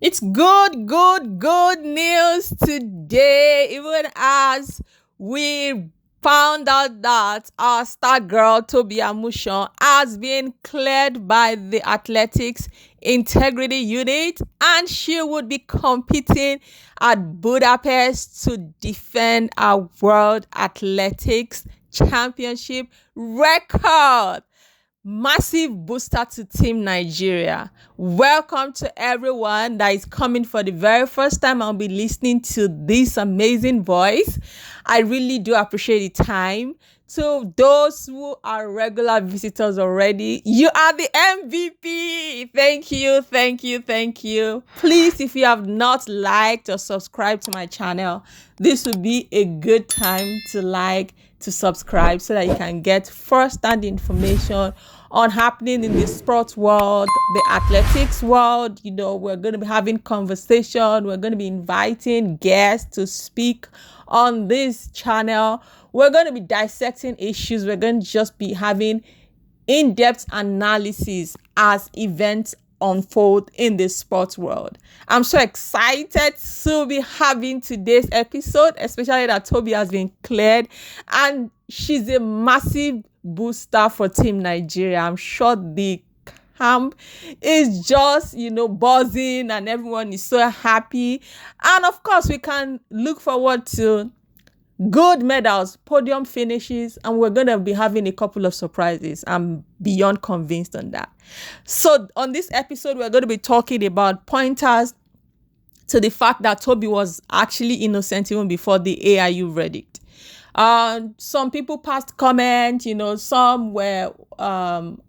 It's good news today, even as we found out that our star girl, Tobi Amusan, has been cleared by the Athletics Integrity Unit and she would be competing at Budapest to defend our World Athletics Championship record. Massive booster to Team Nigeria. Welcome to everyone that is coming for the very first time. I'll be listening to this amazing voice. I really do appreciate the time. To those who are regular visitors already, you are the MVP. Thank you. Please, if you have not liked or subscribed to my channel, this would be a good time to to subscribe so that you can get first-hand information on happening in the sports world, the athletics world. We're going to be having conversation. We're going to be inviting guests to speak on this channel. We're going to be dissecting issues. We're going to just be having in-depth analysis as events unfold in the sports world. I'm so excited to be having today's episode, especially that Tobi has been cleared and she's a massive booster for Team Nigeria. I'm sure the camp is just, buzzing and everyone is so happy. And of course, we can look forward to gold medals, podium finishes, and we're going to be having a couple of surprises. I'm beyond convinced on that. So on this episode, we're going to be talking about pointers to the fact that Tobi was actually innocent even before the AIU verdict. Some people passed comment, some were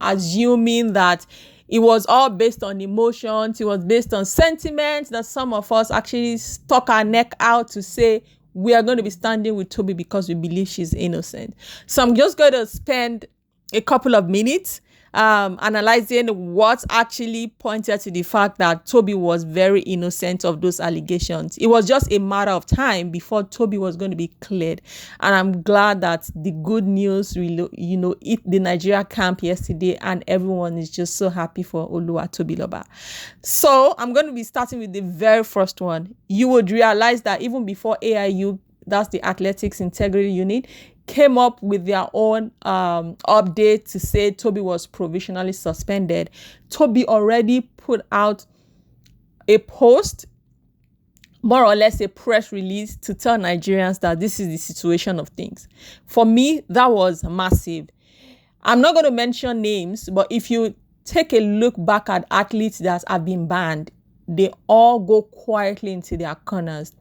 assuming that it was all based on emotions, it was based on sentiments, that some of us actually stuck our neck out to say we are going to be standing with Tobi because we believe she's innocent. So I'm just going to spend a couple of minutes analyzing what actually pointed to the fact that Tobi was very innocent of those allegations. It was just a matter of time before Tobi was going to be cleared. And I'm glad that the good news, hit the Nigeria camp yesterday and everyone is just so happy for Oluwa Tobiloba. So I'm going to be starting with the very first one. You would realize that even before AIU, that's the Athletics Integrity Unit, came up with their own update to say Tobi was provisionally suspended, Tobi already put out a post, more or less a press release, to tell Nigerians that this is the situation of things. For me, that was massive. I'm not going to mention names, but if you take a look back at athletes that have been banned, they all go quietly into their corners.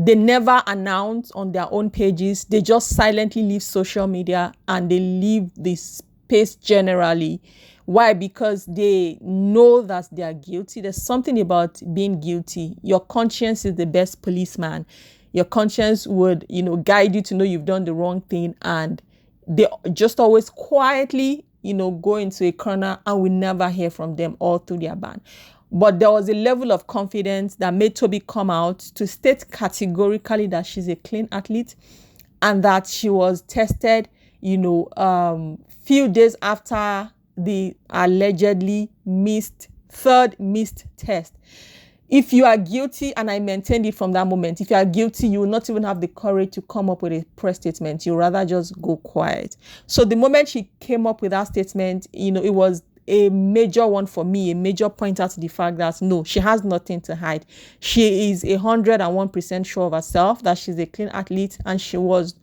They never announce on their own pages. They just silently leave social media and they leave the space generally. Why? Because they know that they are guilty. There's something about being guilty. Your conscience is the best policeman. Your conscience would, guide you to know you've done the wrong thing. And they just always quietly, go into a corner and we never hear from them all through their ban. But there was a level of confidence that made Tobi come out to state categorically that she's a clean athlete and that she was tested, few days after the allegedly third missed test. If you are guilty, and I maintained it from that moment, if you are guilty, you will not even have the courage to come up with a press statement. You rather just go quiet. So the moment she came up with that statement, it was a major one for me, a major pointer to the fact that no, she has nothing to hide. She is 101% sure of herself that she's a clean athlete and she was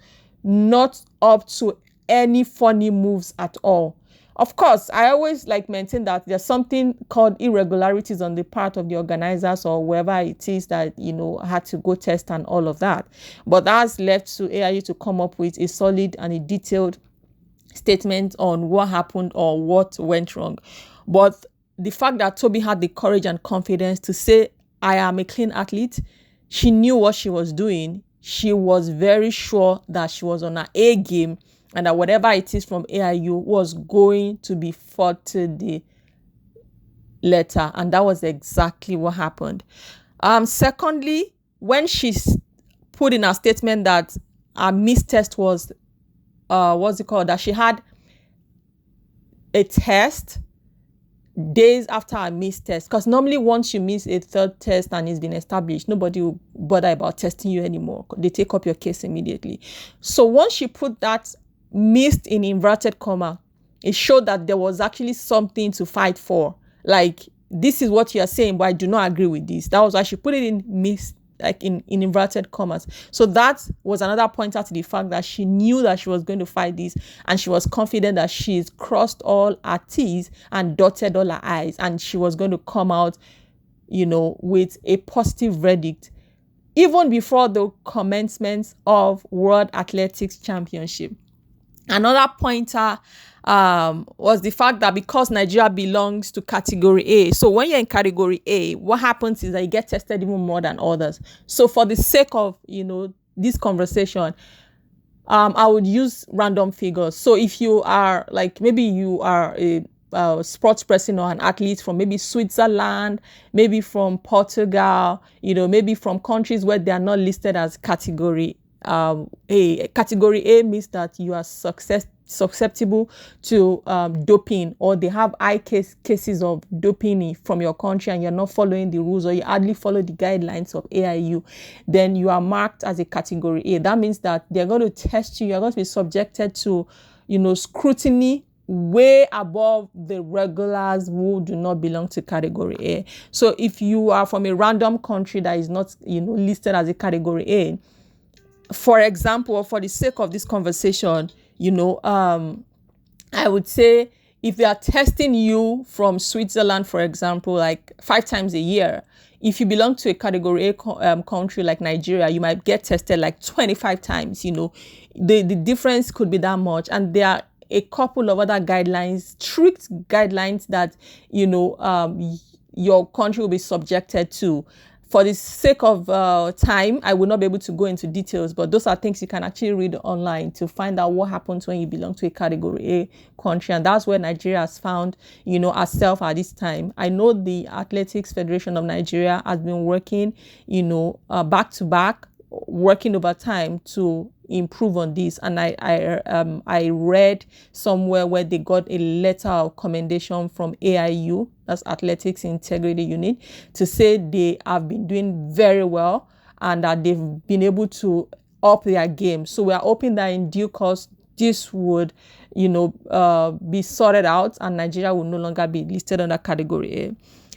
not up to any funny moves at all. Of course, I always maintain that there's something called irregularities on the part of the organizers or whoever it is that, had to go test and all of that. But that's left to AIU to come up with a solid and a detailed statement on what happened or what went wrong. But the fact that Tobi had the courage and confidence to say, I am a clean athlete, she knew what she was doing. She was very sure that she was on her A game and that whatever it is from AIU was going to be fought to the letter. And that was exactly what happened. Secondly, when she put in her statement that her missed test was that she had a test days after I missed test, because normally once you miss a third test and it's been established, nobody will bother about testing you anymore. They take up your case immediately. So once she put that missed in inverted comma, it showed that there was actually something to fight for. Like, this is what you are saying, but I do not agree with this. That was why she put it in missed, like in inverted commas. So that was another pointer to the fact that she knew that she was going to fight this, and she was confident that she's crossed all her T's and dotted all her I's, and she was going to come out, with a positive verdict even before the commencement of World Athletics Championship. Another pointer was the fact that because Nigeria belongs to category A, so when you're in category A, what happens is that you get tested even more than others. So for the sake of, this conversation, I would use random figures. So if you are maybe you are a sports person or an athlete from maybe Switzerland, maybe from Portugal, maybe from countries where they are not listed as category A. Category A means that you are susceptible to doping, or they have high cases of doping from your country, and you're not following the rules, or you hardly follow the guidelines of AIU, then you are marked as a category A. That means that they're going to test you. You're going to be subjected to, scrutiny way above the regulars who do not belong to category A. So if you are from a random country that is not, listed as a category A, for example, for the sake of this conversation, I would say if they are testing you from Switzerland, for example, like 5 times a year, if you belong to a category A country like Nigeria, you might get tested like 25 times. The difference could be that much. And there are a couple of other guidelines, strict guidelines that, your country will be subjected to. For the sake of time, I will not be able to go into details, but those are things you can actually read online to find out what happens when you belong to a category A country. And that's where Nigeria has found, herself at this time. I know the Athletics Federation of Nigeria has been working, back to back, working over time to improve on this. And I read somewhere where they got a letter of commendation from AIU, that's Athletics Integrity Unit, to say they have been doing very well and that they've been able to up their game. So we are hoping that in due course this would be sorted out and Nigeria will no longer be listed under category A.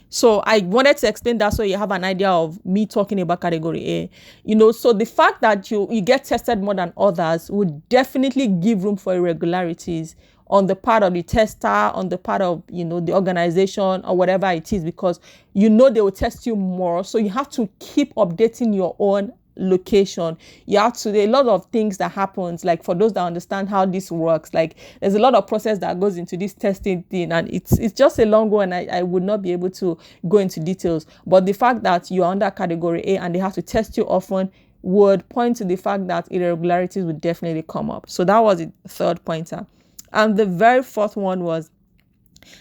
So I wanted to explain that so you have an idea of me talking about category A. So the fact that you get tested more than others would definitely give room for irregularities on the part of the tester, on the part of, the organization or whatever it is, because they will test you more. So you have to keep updating your own location. You have to, there are a lot of things that happens, like for those that understand how this works, like there's a lot of process that goes into this testing thing, and it's just a long one. I would not be able to go into details, but the fact that you're under category A and they have to test you often would point to the fact that irregularities would definitely come up. So that was the third pointer. And the very fourth one was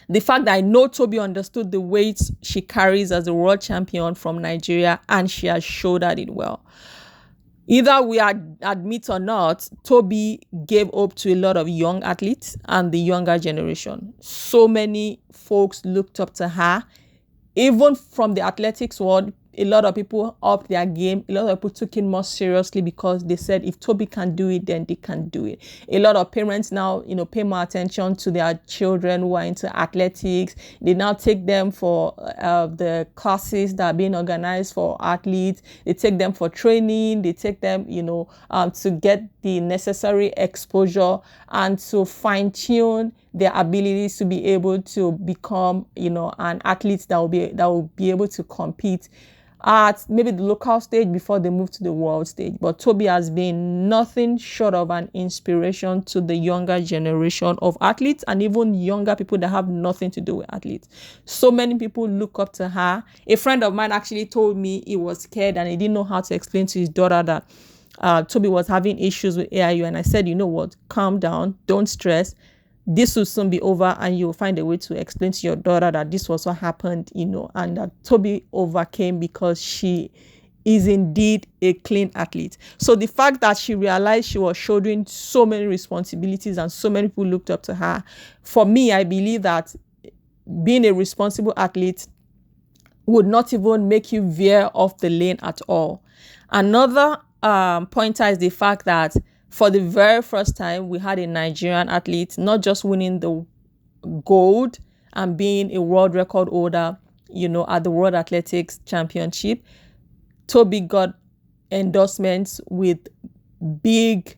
the fact that I know Tobi understood the weight she carries as a world champion from Nigeria, and she has shouldered it well. Either we admit or not, Tobi gave hope to a lot of young athletes and the younger generation. So many folks looked up to her, even from the athletics world. A lot of people upped their game. A lot of people took it more seriously because they said if Tobi can do it, then they can do it. A lot of parents now, pay more attention to their children who are into athletics. They now take them for the classes that are being organized for athletes. They take them for training. They take them, to get the necessary exposure and to fine tune their abilities to be able to become, an athlete that will be able to compete at maybe the local stage before they move to the world stage. But Tobi has been nothing short of an inspiration to the younger generation of athletes and even younger people that have nothing to do with athletes. So many people look up to her. A friend of mine actually told me he was scared and he didn't know how to explain to his daughter that Tobi was having issues with AIU. And I said, calm down, don't stress. This will soon be over and you'll find a way to explain to your daughter that this was what happened, and that Tobi overcame because she is indeed a clean athlete. So the fact that she realized she was shouldering so many responsibilities and so many people looked up to her, for me, I believe that being a responsible athlete would not even make you veer off the lane at all. Another pointer is the fact that for the very first time, we had a Nigerian athlete not just winning the gold and being a world record holder, at the World Athletics Championship. Tobi got endorsements with big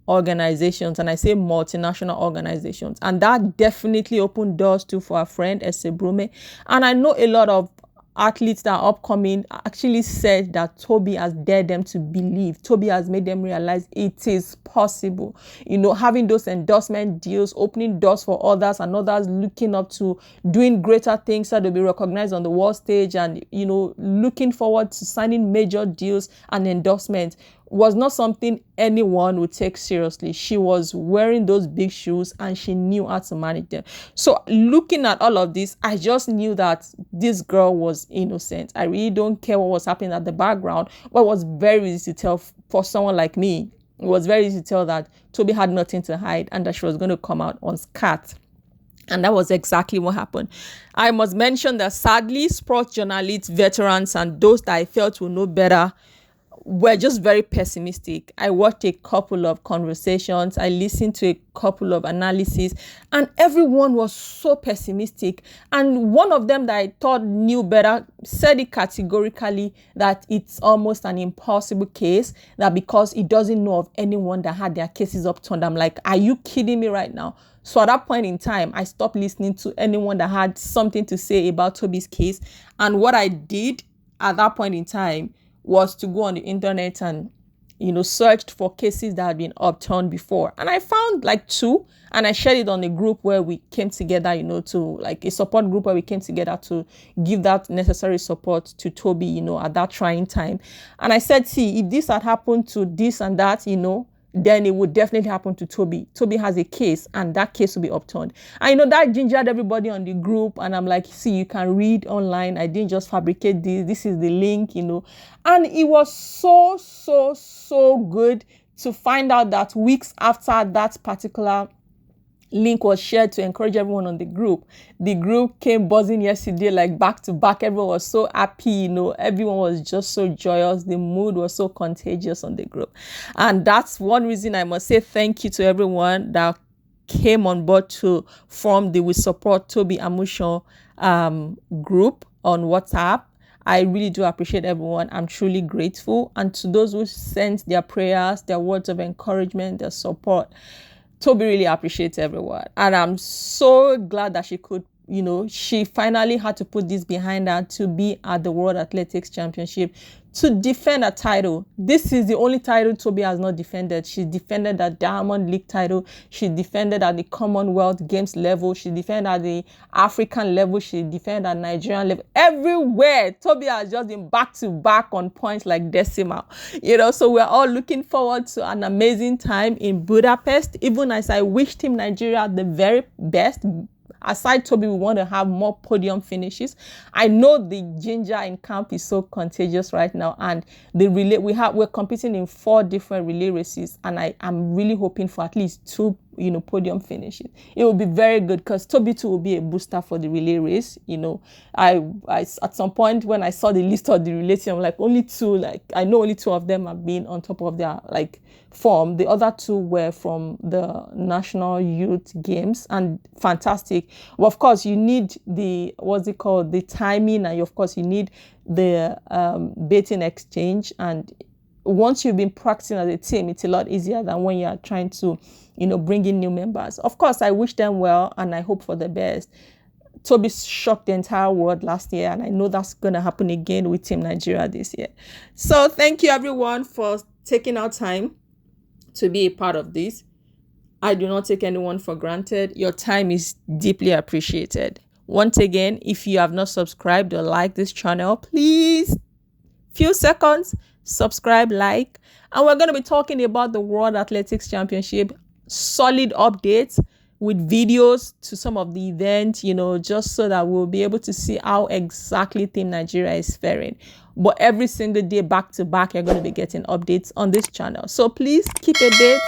organizations, and I say multinational organizations, and that definitely opened doors too for our friend Brume. And I know a lot of athletes that are upcoming actually said that Tobi has dared them to believe. Tobi has made them realize it is possible. Having those endorsement deals, opening doors for others, and others looking up to doing greater things so they'll be recognized on the world stage, and looking forward to signing major deals and endorsements was not something anyone would take seriously. She was wearing those big shoes and she knew how to manage them. So looking at all of this, I just knew that this girl was innocent. I really don't care what was happening at the background, but it was very easy to tell for someone like me. It was very easy to tell that Tobi had nothing to hide and that she was going to come out unscathed. And that was exactly what happened. I must mention that sadly, sports journalists, veterans, and those that I felt would know better were just very pessimistic. I watched a couple of conversations. I listened to a couple of analyses, and everyone was so pessimistic. And one of them that I thought knew better said it categorically that it's almost an impossible case, that because he doesn't know of anyone that had their cases upturned. I'm like, are you kidding me right now? So at that point in time, I stopped listening to anyone that had something to say about Tobi's case. And what I did at that point in time was to go on the internet and, searched for cases that had been upturned before. And I found like 2, and I shared it on a group where we came together, to like a support group where we came together to give that necessary support to Tobi, at that trying time. And I said, see, if this had happened to this and that, then it would definitely happen to Tobi. Tobi has a case, and that case will be upturned. And that gingered everybody on the group. And I'm like, see, you can read online. I didn't just fabricate this. This is the link, And it was so, so, so good to find out that weeks after that particular link was shared to encourage everyone on the group came buzzing yesterday, like back to back. Everyone was so happy, everyone was just so joyous. The mood was so contagious on the group. And that's one reason I must say thank you to everyone that came on board to form the We Support Tobi Amusan group on WhatsApp. I really do appreciate everyone. I'm truly grateful. And to those who sent their prayers, their words of encouragement, their support, Tobi really appreciates everyone. And I'm so glad that she could, she finally had to put this behind her to be at the World Athletics Championship to defend a title. This is the only title Tobi has not defended. She defended that Diamond League title. She defended at the Commonwealth Games level. She defended at the African level. She defended at Nigerian level. Everywhere, Tobi has just been back to back on points like decimal. So we're all looking forward to an amazing time in Budapest. Even as I wish Team Nigeria the very best. Aside Tobi, we want to have more podium finishes. I know the ginger in camp is so contagious right now, and the relay we're competing in 4 different relay races, and I'm really hoping for at least 2 podium finishes. It will be very good because Tobi too will be a booster for the relay race. I at some point when I saw the list of the relay team, I'm like, only 2, like I know only 2 of them have been on top of their form. The other 2 were from the National Youth Games, and fantastic. Well, of course, you need the the timing, and of course you need the baiting exchange. And once you've been practicing as a team, it's a lot easier than when you're trying to bring in new members. Of course, I wish them well and I hope for the best. Tobi shocked the entire world last year, and I know that's going to happen again with Team Nigeria this year. So thank you everyone for taking our time to be a part of this. I do not take anyone for granted. Your time is deeply appreciated. Once again, if you have not subscribed or liked this channel, please, few seconds, subscribe, like. And we're going to be talking about the World Athletics Championship, solid updates with videos to some of the events, just so that we'll be able to see how exactly Team Nigeria is faring. But every single day, back to back, you're going to be getting updates on this channel. So please keep a date.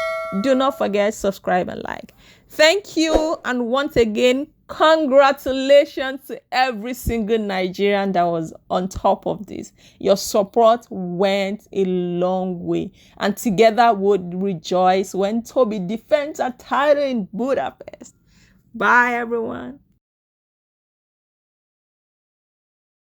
Do not forget, subscribe and like. Thank you. And once again, Congratulations to every single Nigerian that was on top of this. Your support went a long way, and together we'll rejoice when Tobi defends her title in Budapest. Bye, everyone.